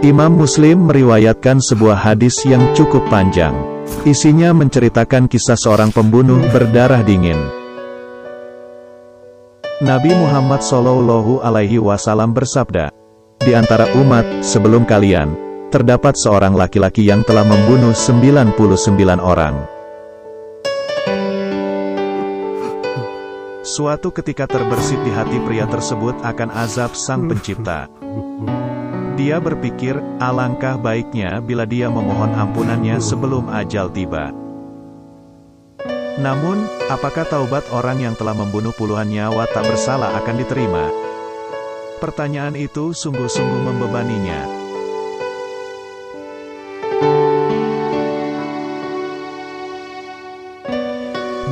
Imam Muslim meriwayatkan sebuah hadis yang cukup panjang. Isinya menceritakan kisah seorang pembunuh berdarah dingin. Nabi Muhammad SAW bersabda, "Di antara umat sebelum kalian, terdapat seorang laki-laki yang telah membunuh 99 orang. Suatu ketika terbersit di hati pria tersebut akan azab Sang Pencipta. Dia berpikir, alangkah baiknya bila dia memohon ampunannya sebelum ajal tiba. Namun, apakah taubat orang yang telah membunuh puluhan nyawa tak bersalah akan diterima? Pertanyaan itu sungguh-sungguh membebaninya.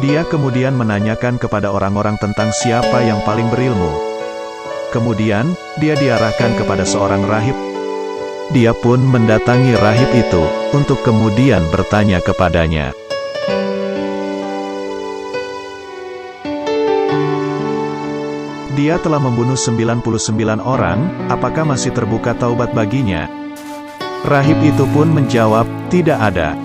Dia kemudian menanyakan kepada orang-orang tentang siapa yang paling berilmu. Kemudian, dia diarahkan kepada seorang rahib. Dia pun mendatangi rahib itu, untuk kemudian bertanya kepadanya. Dia telah membunuh 99 orang, apakah masih terbuka taubat baginya? Rahib itu pun menjawab, tidak ada.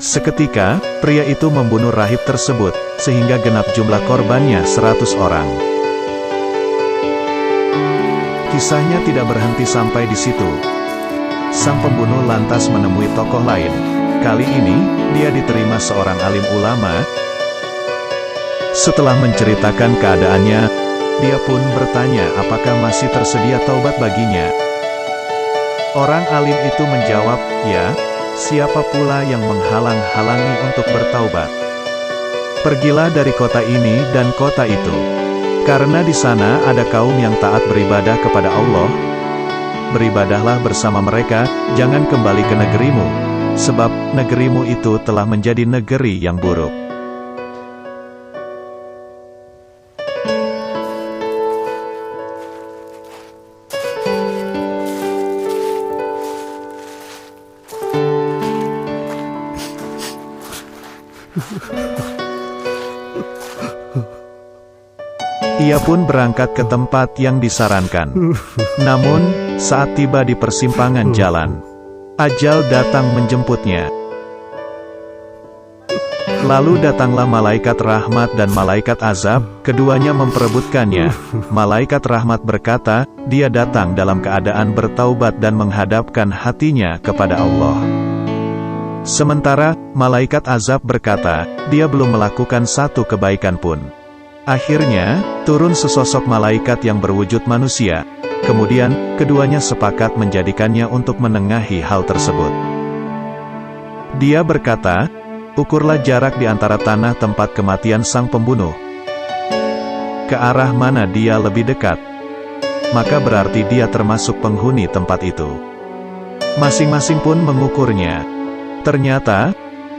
Seketika, pria itu membunuh rahib tersebut, sehingga genap jumlah korbannya 100 orang. Kisahnya tidak berhenti sampai di situ. Sang pembunuh lantas menemui tokoh lain. Kali ini, dia diterima seorang alim ulama. Setelah menceritakan keadaannya, dia pun bertanya apakah masih tersedia taubat baginya. Orang alim itu menjawab, ya, siapa pula yang menghalang-halangi untuk bertaubat? Pergilah dari kota ini dan kota itu. Karena di sana ada kaum yang taat beribadah kepada Allah. Beribadahlah bersama mereka, jangan kembali ke negerimu, sebab negerimu itu telah menjadi negeri yang buruk. Ia pun berangkat ke tempat yang disarankan. Namun, saat tiba di persimpangan jalan, ajal datang menjemputnya. Lalu datanglah malaikat rahmat dan malaikat azab, keduanya memperebutkannya. Malaikat rahmat berkata, dia datang dalam keadaan bertaubat dan menghadapkan hatinya kepada Allah. Sementara, malaikat azab berkata, dia belum melakukan satu kebaikan pun. Akhirnya, turun sesosok malaikat yang berwujud manusia. Kemudian, keduanya sepakat menjadikannya untuk menengahi hal tersebut. Dia berkata, ukurlah jarak di antara tanah tempat kematian sang pembunuh. Ke arah mana dia lebih dekat? Maka berarti dia termasuk penghuni tempat itu. Masing-masing pun mengukurnya. Ternyata,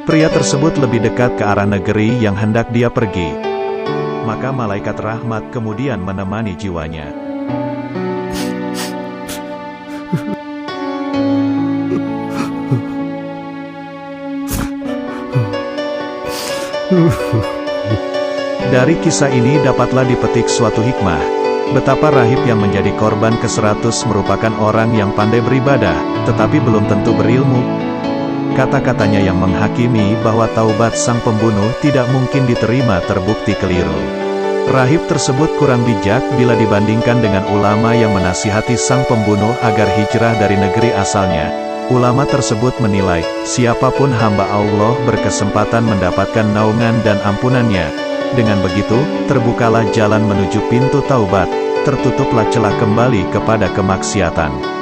pria tersebut lebih dekat ke arah negeri yang hendak dia pergi. Maka malaikat rahmat kemudian menemani jiwanya. Dari kisah ini dapatlah dipetik suatu hikmah. Betapa rahib yang menjadi korban ke-100 merupakan orang yang pandai beribadah, tetapi belum tentu berilmu. Kata-katanya yang menghakimi bahwa taubat sang pembunuh tidak mungkin diterima terbukti keliru. Rahib tersebut kurang bijak bila dibandingkan dengan ulama yang menasihati sang pembunuh agar hijrah dari negeri asalnya. Ulama tersebut menilai, siapapun hamba Allah berkesempatan mendapatkan naungan dan ampunannya. Dengan begitu, terbukalah jalan menuju pintu taubat, tertutuplah celah kembali kepada kemaksiatan.